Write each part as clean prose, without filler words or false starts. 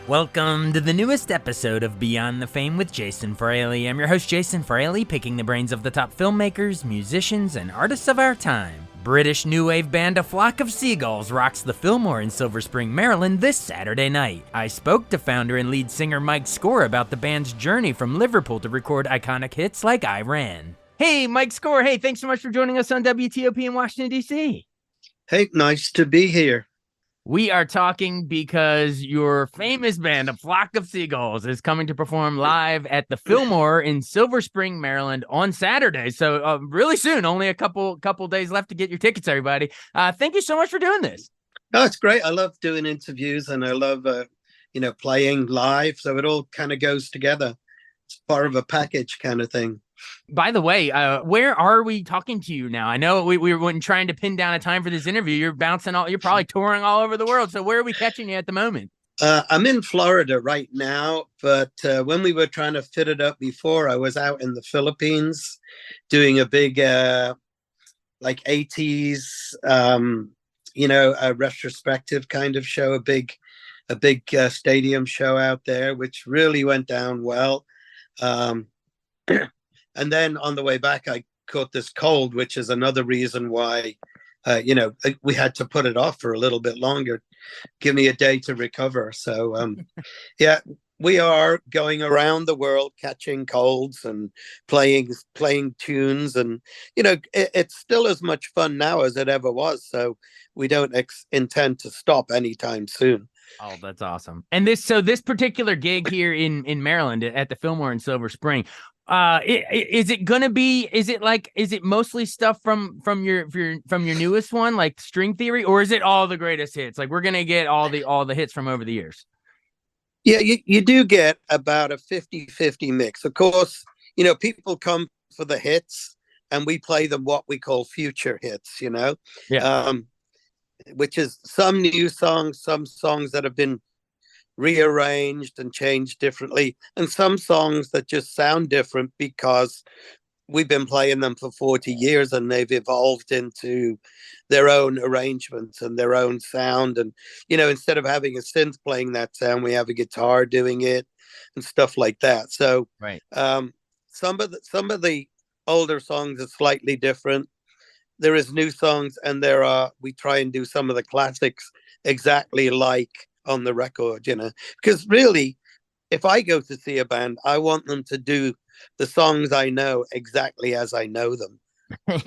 Welcome to the newest episode of Beyond the Fame with Jason Fraley. I'm your host, Jason Fraley, picking the brains of the top filmmakers, musicians, and artists of our time. British new wave band A Flock of Seagulls rocks the Fillmore in Silver Spring, Maryland this Saturday night. I spoke to founder and lead singer Mike Score about the band's journey from Liverpool to record iconic hits like I Ran. Hey, Mike Score. Hey, thanks so much for joining us on WTOP in Washington, D.C. Hey, nice to be here. We are talking because your famous band, A Flock of Seagulls, is coming to perform live at the Fillmore in Silver Spring, Maryland on Saturday. So really soon, only a couple days left to get your tickets, everybody. Thank you so much for doing this. No, it's great. I love doing interviews and I love, playing live. So it all kind of goes together. It's part of a package kind of thing. By the way, where are we talking to you now? I know we were trying to pin down a time for this interview. You're probably touring all over the world. So where are we catching you at the moment? I'm in Florida right now, but when we were trying to fit it up before, I was out in the Philippines doing a big, 80s, a retrospective kind of show, a big stadium show out there, which really went down well. And then on the way back, I caught this cold, which is another reason why, we had to put it off for a little bit longer. Give me a day to recover. So, we are going around the world catching colds and playing tunes. And, it's still as much fun now as it ever was. So we don't intend to stop anytime soon. Oh, that's awesome. And this particular gig here in Maryland at the Fillmore in Silver Spring, is it mostly stuff from your newest one, like String Theory, or is it all the greatest hits? Like we're going to get all the hits from over the years. Yeah, you do get about a 50-50 mix. Of course, people come for the hits and we play them what we call future hits, which is some new songs, some songs that have been rearranged and changed differently, and some songs that just sound different because we've been playing them for 40 years and they've evolved into their own arrangements and their own sound. And, instead of having a synth playing that sound, we have a guitar doing it and stuff like that. So right. Some of the older songs are slightly different. There is new songs, and we try and do some of the classics exactly like on the record, because really, if I go to see a band, I want them to do the songs I know exactly as I know them.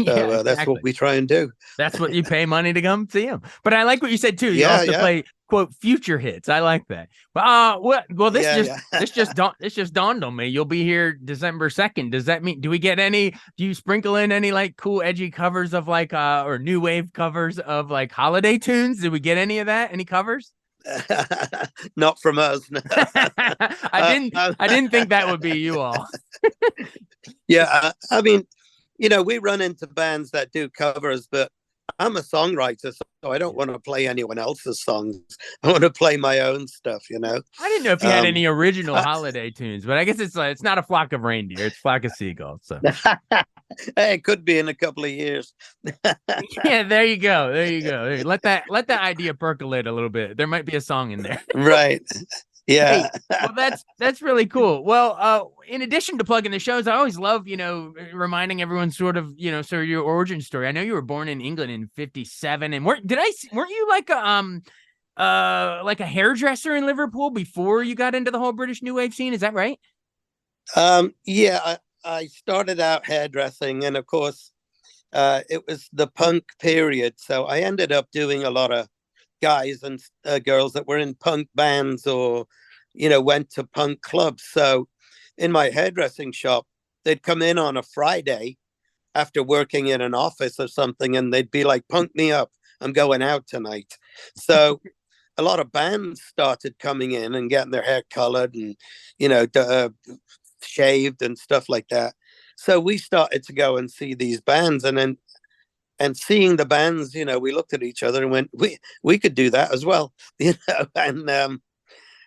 So that's what we try and do. That's what you pay money to come see them. But I like what you said too. You also play quote future hits. I like that. This just dawned on me. You'll be here December 2nd. Does that mean do you sprinkle in any like cool edgy covers of like or new wave covers of like holiday tunes? Did we get any of that? Any covers? Not from us. No. I didn't think that would be you all. Yeah, I mean, we run into bands that do covers, but I'm a songwriter, so I don't want to play anyone else's songs. I want to play my own stuff, I didn't know if you had any original holiday tunes, but I guess it's not a flock of reindeer, it's Flock of Seagulls. So hey, it could be in a couple of years. Yeah, there you go. Let that idea percolate a little bit. There might be a song in there. Right. Yeah. Hey, well, that's really cool. Well, in addition to plugging the shows, I always love, reminding everyone sort of your origin story. I know you were born in England in 1957, and weren't you like a hairdresser in Liverpool before you got into the whole British new wave scene? Is that right? Yeah, I started out hairdressing, and of course, it was the punk period. So I ended up doing a lot of guys and girls that were in punk bands or, went to punk clubs. So in my hairdressing shop, they'd come in on a Friday after working in an office or something, and they'd be like, punk me up, I'm going out tonight. So a lot of bands started coming in and getting their hair colored and, shaved and stuff like that. So we started to go and see these bands, and seeing the bands, we looked at each other and went, we could do that as well, and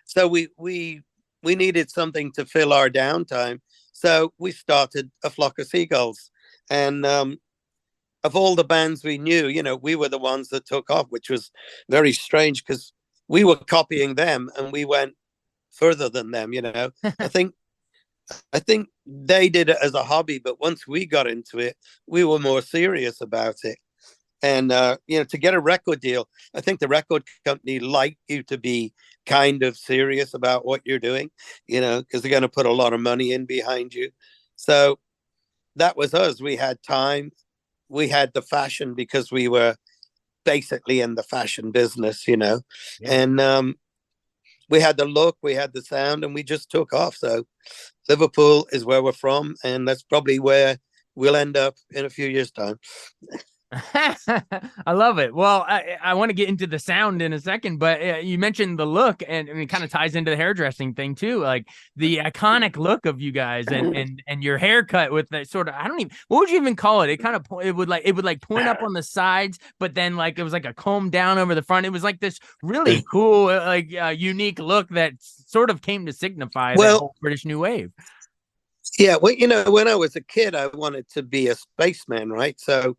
so we needed something to fill our downtime. So we started A Flock of Seagulls, and of all the bands we knew, we were the ones that took off, which was very strange because we were copying them, and we went, further than them. I think I think they did it as a hobby, but once we got into it, we were more serious about it. And to get a record deal, I think the record company like you to be kind of serious about what you're doing, because they're going to put a lot of money in behind you. So that was us. We had time, we had the fashion because we were basically in the fashion business, Yeah. and we had the look, we had the sound, and we just took off. So Liverpool is where we're from, and that's probably where we'll end up in a few years' time. I love it. Well, I want to get into the sound in a second, but you mentioned the look, and it kind of ties into the hairdressing thing too, like the iconic look of you guys, and your haircut with that sort of, I don't even, what would you even call it? It kind of it would point up on the sides, but then like it was like a comb down over the front. It was like this really cool, unique look that sort of came to signify that Well, whole British New Wave. yeah, well, when I was a kid, I wanted to be a spaceman, right? So,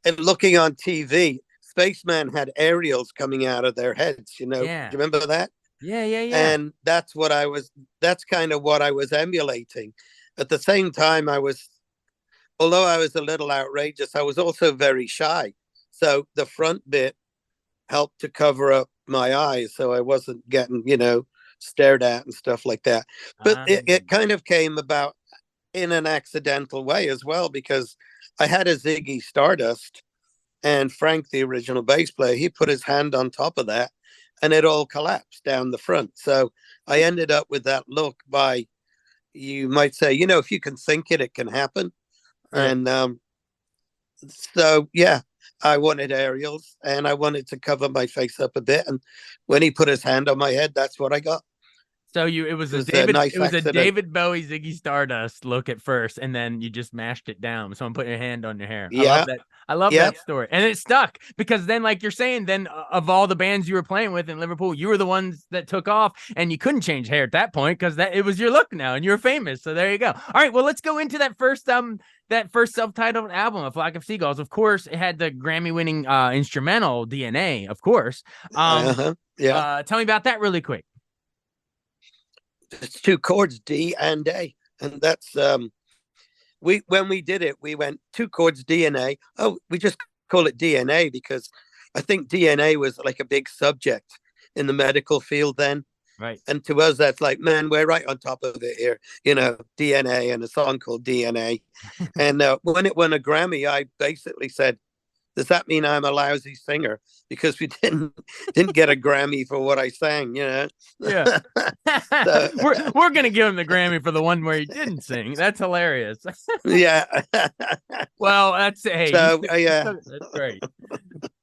and looking on TV, spacemen had aerials coming out of their heads. Do Yeah. you remember that? Yeah. Yeah. Yeah. And that's kind of what I was emulating. At the same time, although I was a little outrageous, I was also very shy. So the front bit helped to cover up my eyes so I wasn't getting, stared at and stuff like that. But it kind of came about in an accidental way as well, because I had a Ziggy Stardust, and Frank, the original bass player, he put his hand on top of that and it all collapsed down the front. So I ended up with that look by, you might say, if you can think it, it can happen. Yeah. And so, yeah, I wanted aerials and I wanted to cover my face up a bit. And when he put his hand on my head, that's what I got. So it was It was a nice it was a accident. David Bowie Ziggy Stardust look at first, and then you just mashed it down. Someone put your hand on your hair. I love Yeah. that. I love Yep. that story, and it stuck because then, like you're saying, then of all the bands you were playing with in Liverpool, you were the ones that took off, and you couldn't change hair at that point because that it was your look now, and you're famous. So there you go. All right, well, let's go into that first self-titled album, A Flock of Seagulls. Of course, it had the Grammy-winning instrumental DNA. Of course. Yeah. Tell me about that really quick. It's two chords, D and A. And that's when we did it, we went two chords DNA. Oh, we just call it DNA because I think DNA was like a big subject in the medical field then. Right. And to us, that's like, man, we're right on top of it here. DNA and a song called DNA. And when it won a Grammy, I basically said, does that mean I'm a lousy singer? Because we didn't get a Grammy for what I sang, Yeah. So, we're gonna give him the Grammy for the one where he didn't sing. That's hilarious. Yeah. Well, that's hey, So that's great.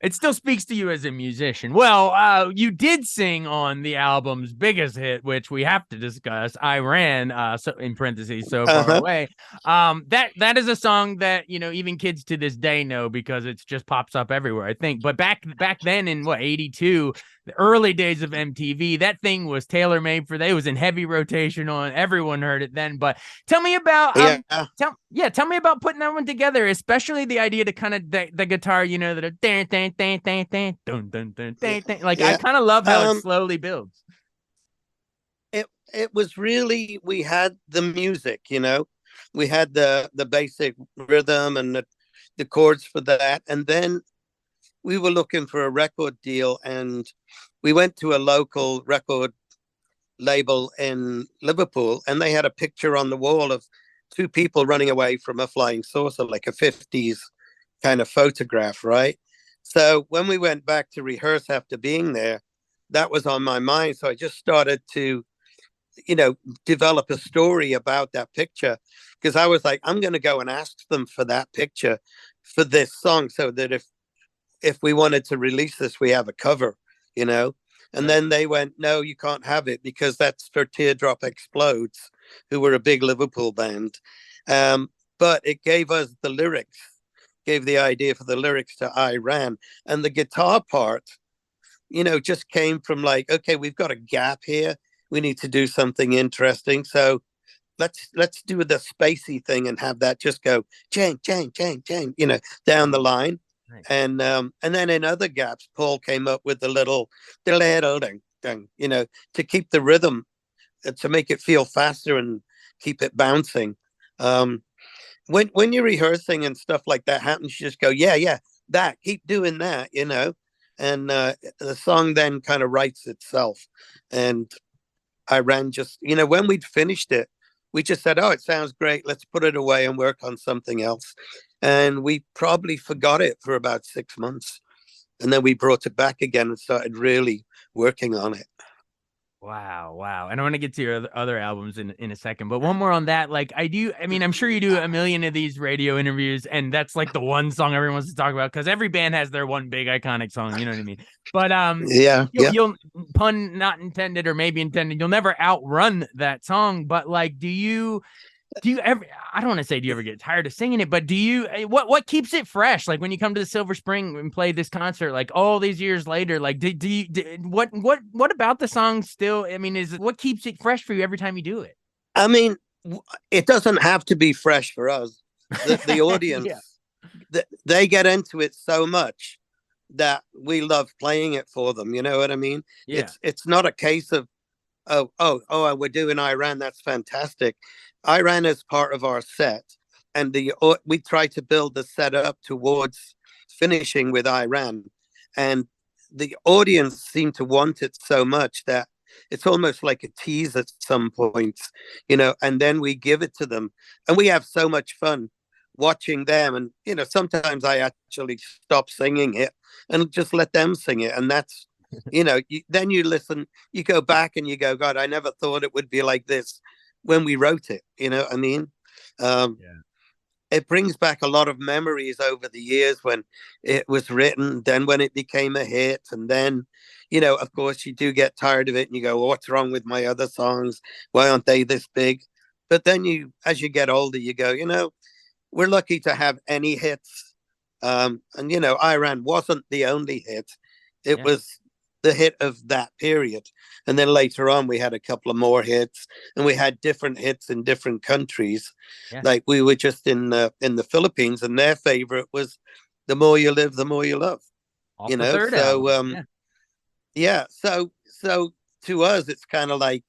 It still speaks to you as a musician. Well, you did sing on the album's biggest hit, which we have to discuss, I Ran, so in parentheses, So Far Away. That is a song that, even kids to this day know because it just pops up everywhere, I think. But back then in 82, the early days of MTV, that thing was tailor-made for that. It was in heavy rotation on. Everyone heard it then. But tell me about tell me about putting that one together, especially the idea to kind of the guitar, that dun, dun, dun, dun, dun, dun, dun, dun, dun, dun. Like I kind of love how it slowly builds. It was really, we had the music, we had the basic rhythm and the chords for that, and then we were looking for a record deal, and we went to a local record label in Liverpool, and they had a picture on the wall of two people running away from a flying saucer, like a 50s kind of photograph, right? So when we went back to rehearse after being there, that was on my mind. So I just started to, develop a story about that picture, because I was like, I'm going to go and ask them for that picture for this song, so that if we wanted to release this, we have a cover, And Right. then they went, no, you can't have it because that's for Teardrop Explodes, who were a big Liverpool band. But it gave us the lyrics, gave the idea for the lyrics to I Ran. And the guitar part, just came from like, okay, we've got a gap here. We need to do something interesting. So let's do the spacey thing and have that just go jang, jang, jang, jang, down the line. Right. And then in other gaps, Paul came up with the little ding, to keep the rhythm to make it feel faster and keep it bouncing. Um, when you're rehearsing and stuff like that happens, you just go, yeah, yeah, that, keep doing that, and the song then kind of writes itself. And I ran just, when we'd finished it, we just said, oh, it sounds great. Let's put it away and work on something else. And we probably forgot it for about 6 months. And then we brought it back again and started really working on it. Wow, wow. And I want to get to your other albums in a second, but one more on that. Like, I mean, I'm sure you do a million of these radio interviews, and that's like the one song everyone wants to talk about because every band has their one big iconic song, you know what I mean? But Yeah, yeah. you'll pun not intended or maybe intended, you'll never outrun that song. But like, do you ever, I don't want to say do you ever get tired of singing it, but do you, what keeps it fresh? Like when you come to the Silver Spring and play this concert, like all these years later, like what about the song still, I mean, what keeps it fresh for you every time you do it? I mean, it doesn't have to be fresh for us. The audience, yeah. They get into it so much that we love playing it for them. You know what I mean? Yeah. It's not a case of, oh, we're doing I Ran. That's fantastic. I Ran as part of our set, and we try to build the set up towards finishing with I Ran, and the audience seem to want it so much that it's almost like a tease at some points, and then we give it to them, and we have so much fun watching them. And sometimes I actually stop singing it and just let them sing it, and that's then you listen, you go back and you go, God, I never thought it would be like this when we wrote it. I mean? Yeah. It brings back a lot of memories over the years when it was written, then when it became a hit. And then, of course, you do get tired of it and you go, what's wrong with my other songs? Why aren't they this big? But then as you get older, you go, we're lucky to have any hits. And, I Ran wasn't the only hit. It was the hit of that period. And then later on, we had a couple of more hits, and we had different hits in different countries. Yeah. Like we were just in the Philippines, and their favorite was "The More You Live, the More You Love." Off the third album. Yeah. So to us, it's kind of like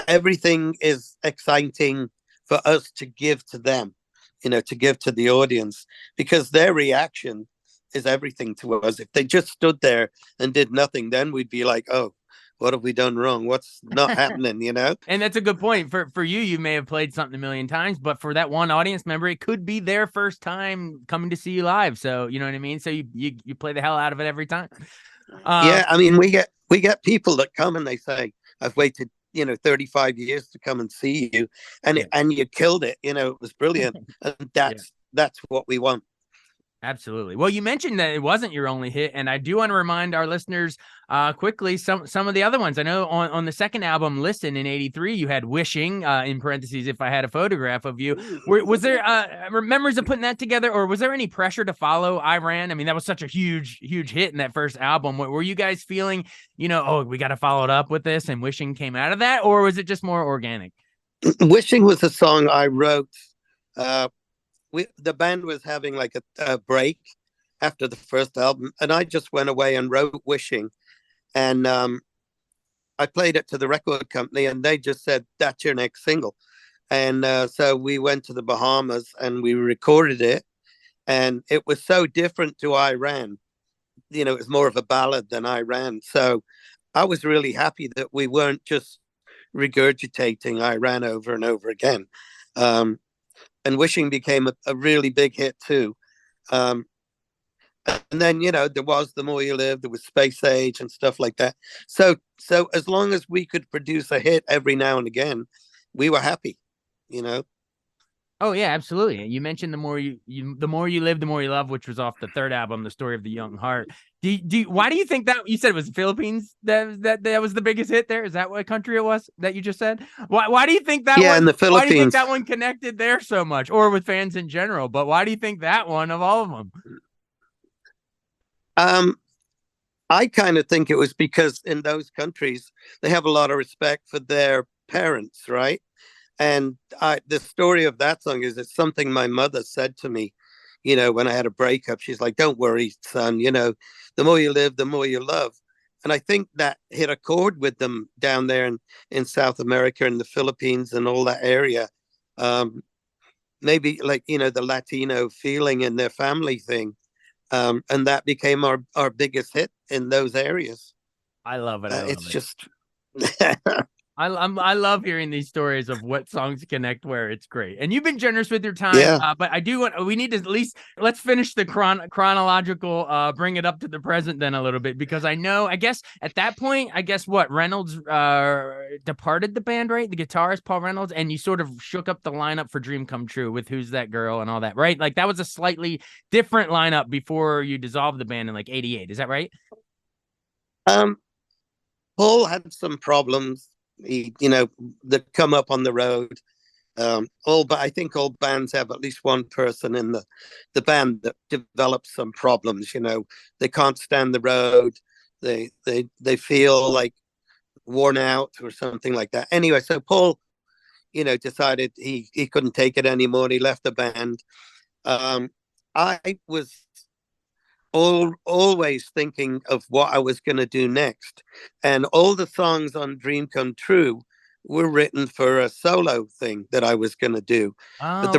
everything is exciting for us to give to them, to give to the audience, because their reaction is everything to us. If they just stood there and did nothing, then we'd be like, oh, what have we done wrong? What's not happening, And that's a good point. For you may have played something a million times, but for that one audience member, it could be their first time coming to see you live. So, you know what I mean? So you play the hell out of it every time. Yeah, I mean, we get people that come and they say, I've waited 35 years to come and see you, and and you killed it. It was brilliant. And that's what we want. Absolutely. Well, you mentioned that it wasn't your only hit, and I do want to remind our listeners quickly some of the other ones. I know on the second album, Listen, in '83, you had Wishing, in parentheses, if I had a photograph of you. Was there memories of putting that together, or was there any pressure to follow I Ran? I mean, that was such a huge hit in that first album. Were you guys feeling, oh, we got to follow it up with this, and Wishing came out of that, or was it just more organic? Wishing was a song I wrote. The band was having like a break after the first album, and I just went away and wrote Wishing, and I played it to the record company, and they just said, that's your next single. And so we went to the Bahamas and we recorded it, and it was so different to I Ran. It was more of a ballad than I Ran. So I was really happy that we weren't just regurgitating I Ran over and over again. And Wishing became a really big hit too. And then, there was The More You Live, there was Space Age and stuff like that. So as long as we could produce a hit every now and again, we were happy, Oh yeah, absolutely. You mentioned The More You Live, the More You Love, which was off the third album, The Story of the Young Heart. Why do you think that, you said it was the Philippines that was the biggest hit there? Is that what country it was that you just said? Why do you think that in the Philippines. Why do you think that one connected there so much, or with fans in general? But why do you think that one of all of them? I kind of think it was because in those countries they have a lot of respect for their parents, right? And the story of that song is it's something my mother said to me, when I had a breakup. She's like, don't worry, son, the more you live, the more you love. and I think that hit a chord with them down there in South America and the Philippines and all that area. Um, Maybe like the Latino feeling in their family thing, and that became our biggest hit in those areas. I love it. I love It's it. just I love hearing these stories of what songs connect where. It's great. And you've been generous with your time, yeah. but I do want we need to at least let's finish the chronological bring it up to the present then a little bit, because I guess at that point, I guess what Reynolds departed the band, right? The guitarist Paul Reynolds, and you sort of shook up the lineup for Dream Come True with Who's That Girl and all that, right? Like that was a slightly different lineup before you dissolved the band in like 88. Is that right? um Paul had some problems, that come up on the road. But I think all bands have at least one person in the band that develops some problems. They can't stand the road. They feel like worn out or something like that. Anyway, so Paul, decided he couldn't take it anymore. And he left the band. I was always thinking of what I was going to do next. And all the songs on Dream Come True were written for a solo thing that I was going to do. But Oh, the okay.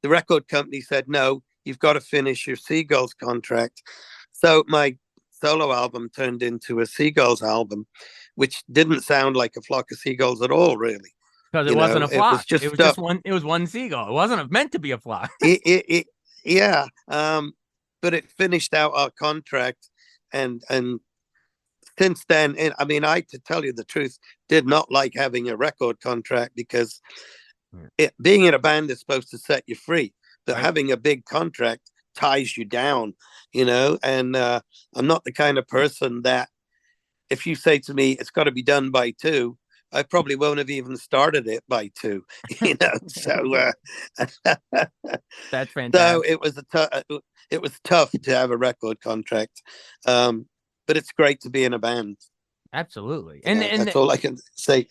record company said, no, you've got to finish your Seagulls contract. So my solo album turned into a Seagulls album, which didn't sound like a flock of seagulls at all, really. Because it wasn't a It was flock. just It was just stuff. one. It was one seagull. It wasn't meant to be a flock. Yeah. But it finished out our contract, and since then, I mean, to tell you the truth, did not like having a record contract, because being in a band is supposed to set you free, but Right. having a big contract ties you down, and I'm not the kind of person that, if you say to me it's got to be done by 2, I probably won't have even started it by 2. So That's so fantastic. it was tough to have a record contract, um, but it's great to be in a band. Absolutely. And That's all I can say.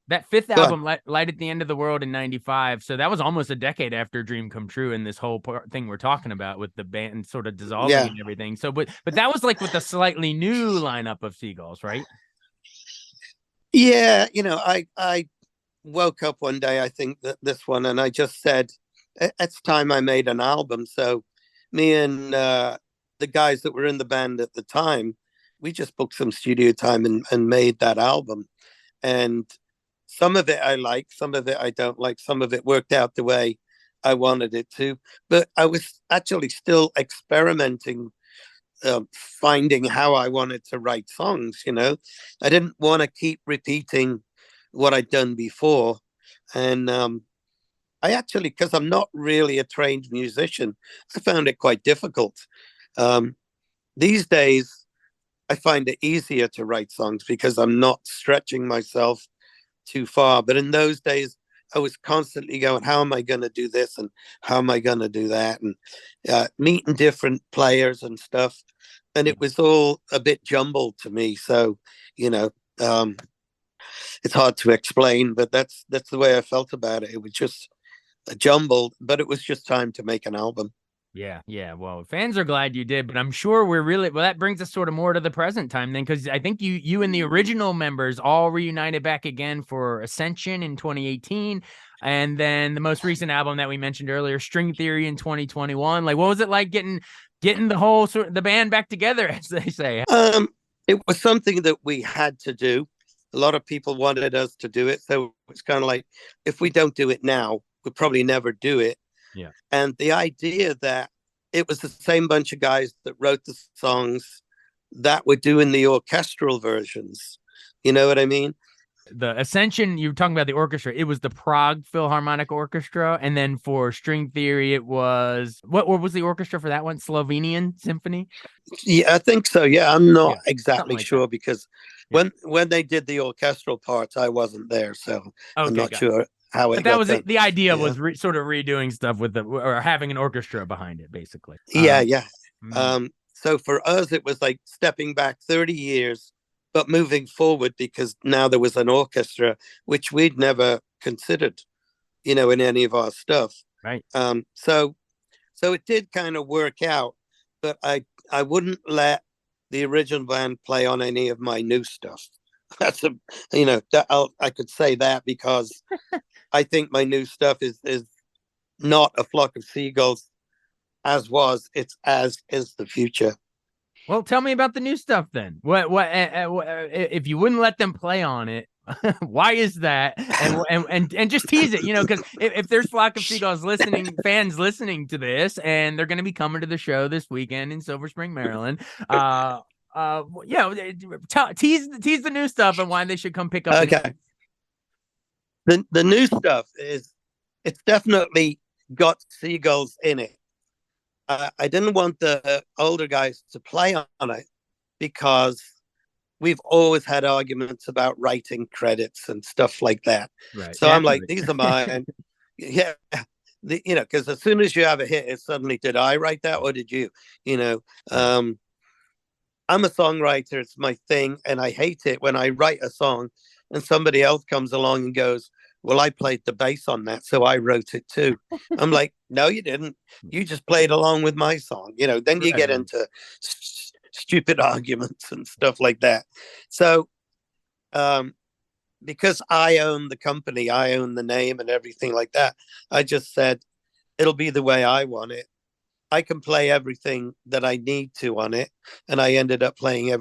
that fifth Go on. album, Light at the End of the World in '95. So that was almost a decade after Dream Come True, and this whole thing we're talking about with the band sort of dissolving Yeah, and everything. So, but that was like with a slightly new lineup of Seagulls, right? yeah. I woke up one day, I think that this one, and I just said, it's time I made an album. So me and the guys that were in the band at the time, we just booked some studio time and made that album. And some of it I like, some of it I don't like, some of it worked out the way I wanted it to. But I was actually still experimenting, finding how I wanted to write songs. I didn't want to keep repeating what I'd done before. And I actually, because I'm not really a trained musician, I found it quite difficult. Um, these days, I find it easier to write songs because I'm not stretching myself too far. But in those days, I was constantly going, how am I going to do this? And how am I going to do that? And meeting different players and stuff. And Yeah. it was all a bit jumbled to me. So, you know, um, it's hard to explain, but that's the way I felt about it. It was just jumbled, but it was just time to make an album. Yeah, yeah. Well, fans are glad you did, but I'm sure we're really well. That brings us sort of more to the present time then, because I think you and the original members all reunited back again for Ascension in 2018, and then the most recent album that we mentioned earlier, String Theory, in 2021. Like, what was it like getting the whole the band back together, as they say? Um, it was something that we had to do. A lot of people wanted us to do it, so it's kind of like, if we don't do it now, we'll probably never do it. Yeah. And the idea that it was the same bunch of guys that wrote the songs that were doing the orchestral versions. You know what I mean? The Ascension, you were talking about the orchestra. It was the Prague Philharmonic Orchestra, and then for String Theory, it was what was the orchestra for that one? Slovenian Symphony. Yeah, I think so. Yeah, I'm not Yeah, something exactly like that. sure, because Yeah. when they did the orchestral parts, I wasn't there, so I'm Okay, not got it. sure how it But that got was done. the idea Yeah, was sort of redoing stuff with the or having an orchestra behind it, basically. yeah, yeah. Mm, So for us, it was like stepping back 30 years, but moving forward, because now there was an orchestra, which we'd never considered, in any of our stuff. right. So it did kind of work out, but I wouldn't let the original band play on any of my new stuff. That's I could say that because I think my new stuff is not a Flock of Seagulls as was. It's as is the future. Well, tell me about the new stuff then. What if you wouldn't let them play on it? Why is that? And just tease it, because if there's Flock of Seagulls fans listening to this, and they're going to be coming to the show this weekend in Silver Spring, Maryland, tease the new stuff and why they should come pick up. Okay. The new stuff it's definitely got seagulls in it. I didn't want the older guys to play on it because we've always had arguments about writing credits and stuff like that. Right. So I'm like, these are mine. Yeah. Because as soon as you have a hit, it's suddenly, did I write that or did you? I'm a songwriter. It's my thing. And I hate it when I write a song and somebody else comes along and goes, well, I played the bass on that, so I wrote it too. I'm like, no, you didn't. You just played along with my song. Then you get into stupid arguments and stuff like that. So because I own the company, I own the name and everything like that, I just said, it'll be the way I want it. I can play everything that I need to on it. And I ended up playing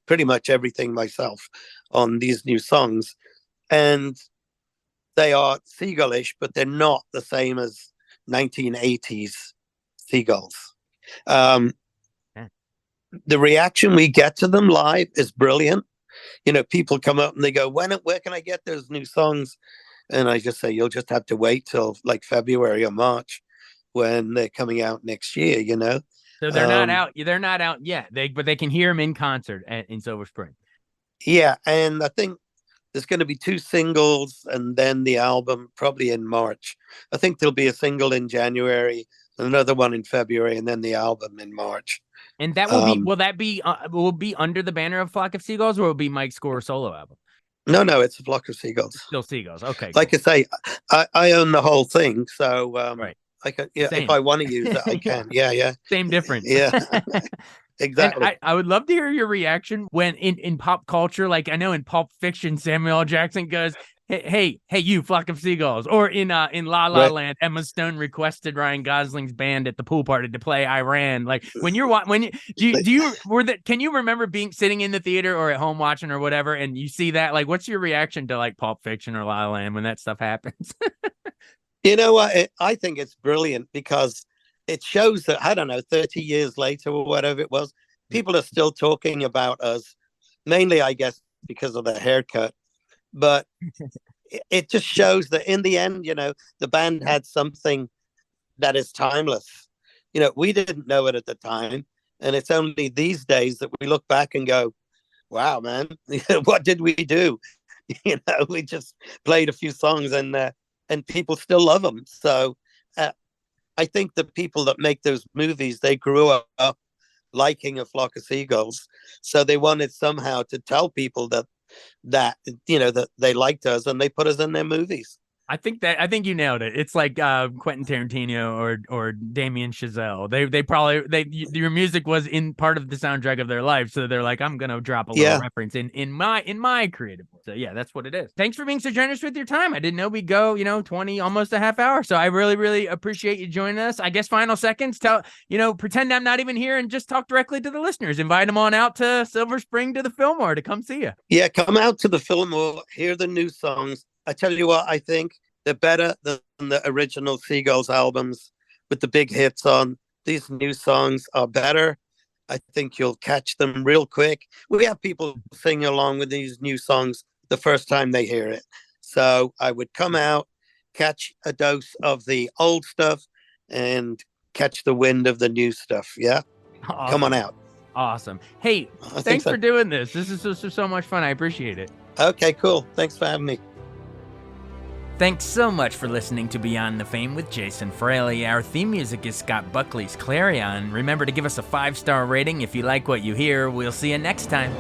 pretty much everything myself on these new songs. And they are seagullish, but they're not the same as 1980s seagulls. The reaction we get to them live is brilliant. People come up and they go, where can I get those new songs? And I just say, you'll just have to wait till like February or March when they're coming out next year, So they're not out. They're not out yet. But they can hear them in concert in Silver Spring. Yeah. And I think there's going to be 2 singles and then the album probably in March. I think there'll be a single in January, another one in February, and then the album in March. And that will will be under the banner of Flock of Seagulls, or will it be Mike's score solo album? No, it's a Flock of Seagulls. Still Seagulls. Okay. Like cool. I say, I own the whole thing. So right. I can, if I want to use it, I can. Yeah. Same difference. Yeah. Exactly. And I would love to hear your reaction when in pop culture, like I know in Pulp Fiction, Samuel L. Jackson goes, hey, you Flock of Seagulls, or in La La Land, Emma Stone requested Ryan Gosling's band at the pool party to play I Ran. Like can you remember sitting in the theater or at home watching or whatever, and you see that? Like, what's your reaction to like Pulp Fiction or La La Land when that stuff happens? You know what? I think it's brilliant because it shows that, I don't know, 30 years later or whatever it was, people are still talking about us, mainly, I guess, because of the haircut. But it just shows that in the end, the band had something that is timeless. We didn't know it at the time. And it's only these days that we look back and go, wow, man, what did we do? We just played a few songs and people still love them. So I think the people that make those movies, they grew up liking A Flock of Seagulls. So they wanted somehow to tell people that they liked us and they put us in their movies. I think you nailed it. It's like Quentin Tarantino or Damien Chazelle. Your music was in part of the soundtrack of their life, so they're like, I'm gonna drop a little reference in my creative. So yeah, that's what it is. Thanks for being so generous with your time. I didn't know we'd go 20, almost a half hour. So I really, really appreciate you joining us. I guess final seconds, pretend I'm not even here and just talk directly to the listeners. Invite them on out to Silver Spring to the Fillmore to come see you. Yeah, come out to the Fillmore, hear the new songs. I tell you what, I think they're better than the original Seagulls albums with the big hits on. These new songs are better. I think you'll catch them real quick. We have people singing along with these new songs the first time they hear it. So I would come out, catch a dose of the old stuff, and catch the wind of the new stuff. Yeah? Awesome. Come on out. Awesome. Hey, thanks for doing this. This is so much fun. I appreciate it. Okay, cool. Thanks for having me. Thanks so much for listening to Beyond the Fame with Jason Fraley. Our theme music is Scott Buckley's Clarion. Remember to give us a 5-star rating if you like what you hear. We'll see you next time.